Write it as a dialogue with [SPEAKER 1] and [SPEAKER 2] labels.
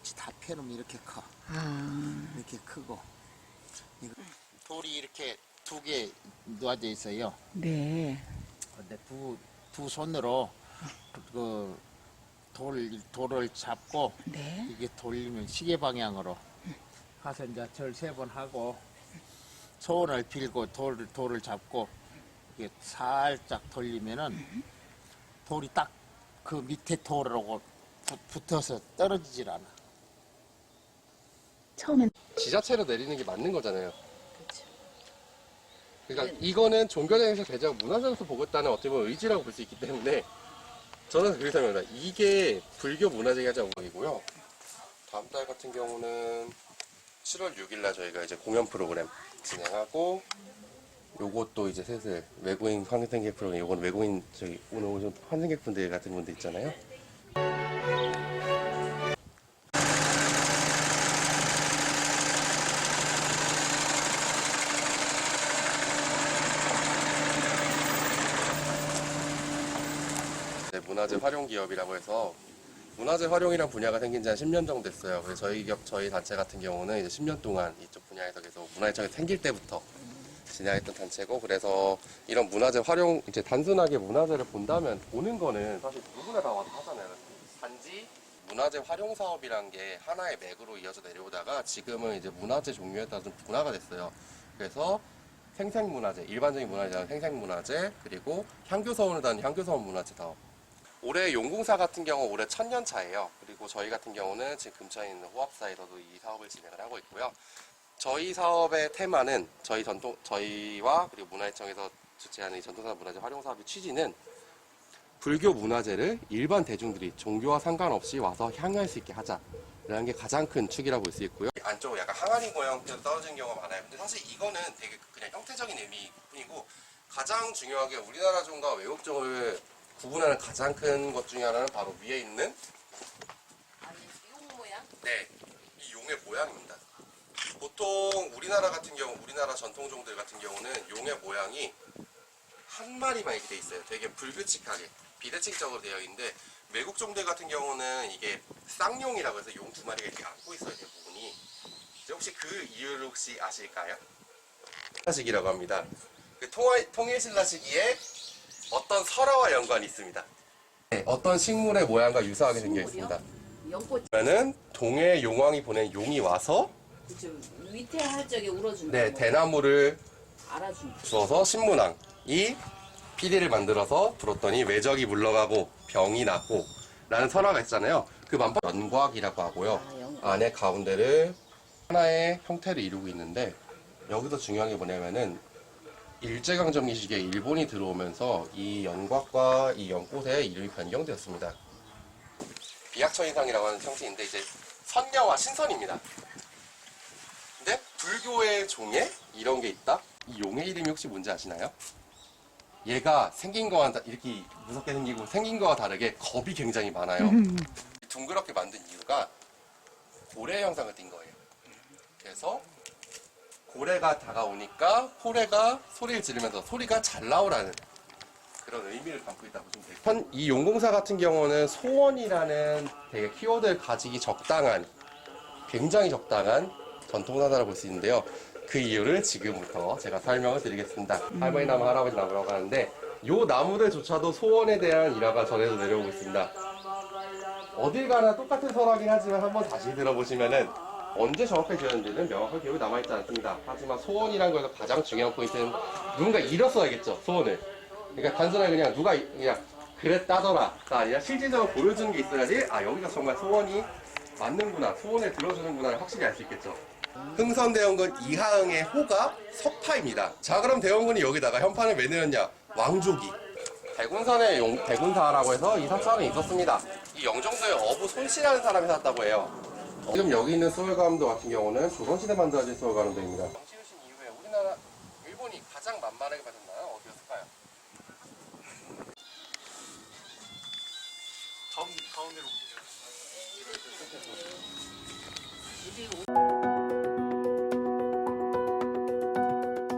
[SPEAKER 1] 같이 다 펴놓으면 이렇게 커. 이렇게 크고. 이거 돌이 이렇게 두 개 놓아져 있어요.
[SPEAKER 2] 네.
[SPEAKER 1] 근데 두 손으로 그 돌을 잡고
[SPEAKER 2] 네.
[SPEAKER 1] 이게 돌리면 시계 방향으로 가서 이제 절 3번 하고 소원을 빌고 돌을 잡고 이게 살짝 돌리면은 돌이 딱 그 밑에 돌하고 붙어서 떨어지질 않아.
[SPEAKER 2] 처음엔
[SPEAKER 3] 지자체로 내리는 게 맞는 거잖아요.
[SPEAKER 2] 그렇죠.
[SPEAKER 3] 그러니까 이거는 종교장에서 대적 문화재로서 보겠다는 어떻게 보면 의지라고 볼 수 있기 때문에 저는 그렇게 생각합니다. 이게 불교 문화재가 정이고요. 다음 달 같은 경우는 7월 6일날 저희가 이제 공연 프로그램 진행하고 요것도 이제 슬슬 외국인 환승객 프로그램, 요건 외국인 저기 오늘 오신 환승객분들 같은 분들 있잖아요. 문화재 활용 기업이라고 해서 문화재 활용이란 분야가 생긴 지 한 10년 정도 됐어요. 그래서 저희 단체 같은 경우는 이제 10년 동안 이쪽 분야에서 계속 문화재청이 생길 때부터 진행했던 단체고, 그래서 이런 문화재 활용, 이제 단순하게 문화재를 본다면 보는 거는 사실 누구나 다 와서 하잖아요. 단지 문화재 활용 사업이란 게 하나의 맥으로 이어져 내려오다가 지금은 이제 문화재 종류에 따라 좀 분화가 됐어요. 그래서 생생문화재, 일반적인 문화재는 생생문화재, 그리고 향교서원을 다는 향교서원 문화재 사업. 올해 용궁사 같은 경우 올해 1000년 차예요. 그리고 저희 같은 경우는 지금 근처에 있는 호합사에서도 이 사업을 진행을 하고 있고요. 저희 사업의 테마는 저희와 그리고 문화재청에서 주최하는 이 전통사 문화재 활용 사업의 취지는 불교 문화재를 일반 대중들이 종교와 상관없이 와서 향유할 수 있게 하자라는 게 가장 큰 축이라고 볼 수 있고요. 안쪽으로 약간 항아리 모양대로 떨어진 경우가 많아요. 근데 사실 이거는 되게 그냥 형태적인 의미뿐이고, 가장 중요하게 우리나라 종과 외국 종을 구분하는 가장 큰 것 중에 하나는 바로 위에 있는
[SPEAKER 4] 용 모양?
[SPEAKER 3] 네, 이 용의 모양입니다. 보통 우리나라 같은 경우, 우리나라 전통종들 같은 경우는 용의 모양이 한 마리만 이렇게 돼 있어요. 되게 불규칙하게 비대칭적으로 되어 있는데, 외국 종들 같은 경우는 이게 쌍용이라고 해서 용 2마리가 이렇게 안고 있어요, 대부분이. 혹시 그 이유를 혹시 아실까요? 신라시기라고 합니다. 그 통일신라 시기에 어떤 설화와 연관이 있습니다. 네, 어떤 식물의 모양과 유사하게 생겨 있습니다.
[SPEAKER 4] 연꽃
[SPEAKER 3] 그러면은 동해 용왕이 보낸 용이 와서
[SPEAKER 4] 좀 위태할 적에 울어주는
[SPEAKER 3] 네,
[SPEAKER 4] 거.
[SPEAKER 3] 대나무를
[SPEAKER 4] 알아주는 거.
[SPEAKER 3] 주어서 신문왕이 피리를 만들어서 불었더니 외적이 물러가고 병이 낫고 라는 설화가 있잖아요. 그 만파 연곽이라고 하고요. 안에 가운데를 하나의 형태를 이루고 있는데, 여기서 중요한 게 뭐냐면은 일제강점기 시기에 일본이 들어오면서 이 연곽과 이 연꽃의 이름이 변경되었습니다. 비약천인상이라고 하는 형태인데 이제 선녀와 신선입니다. 근데 불교의 종에 이런 게 있다? 이 용의 이름이 혹시 뭔지 아시나요? 얘가 생긴 거와 이렇게 무섭게 생기고 생긴 거와 다르게 겁이 굉장히 많아요. 둥그렇게 만든 이유가 고래 형상을 띈 거예요. 그래서 고래가 다가오니까 호래가 소리를 지르면서 소리가 잘 나오라는 그런 의미를 담고 있다고 보시면 돼요. 이 용궁사 같은 경우는 소원이라는 되게 키워드를 가지기 적당한, 굉장히 적당한 전통사다라고 볼 수 있는데요. 그 이유를 지금부터 제가 설명을 드리겠습니다. 할머니 나무, 할아버지 나무라고 하는데 요 나무들조차도 소원에 대한 일화가 전해져 내려오고 있습니다. 어딜 가나 똑같은 설화긴 하지만 한번 다시 들어보시면은 언제 정확하게 지었는지는 명확한 기록이 남아있지 않습니다. 하지만 소원이란 거에서 가장 중요한 포인트는 누군가 이뤘어야겠죠, 소원을. 그러니까 단순하게 그냥 누가 그냥 그랬다더라가 아니라 실질적으로 보여주는 게 있어야지, 아, 여기가 정말 소원이 맞는구나, 소원을 들어주는구나를 확실히 알 수 있겠죠. 흥선대원군 이하응의 호가 석파입니다. 자, 그럼 대원군이 여기다가 현판을 왜 내렸냐? 왕족이. 대군산에 대군사라고 해서 이 사찰은 있었습니다. 이 영종도에 어부 손씨라는 사람이 살았다고 해요. 지금 여기 있는 소월가람도 같은 경우는 조선시대 만들어진 소월가람도입니다. 정치유신 이후에 우리나라, 일본이 가장 만만하게 받은 나라는 어디였을까요?
[SPEAKER 5] 가운데로 오시죠.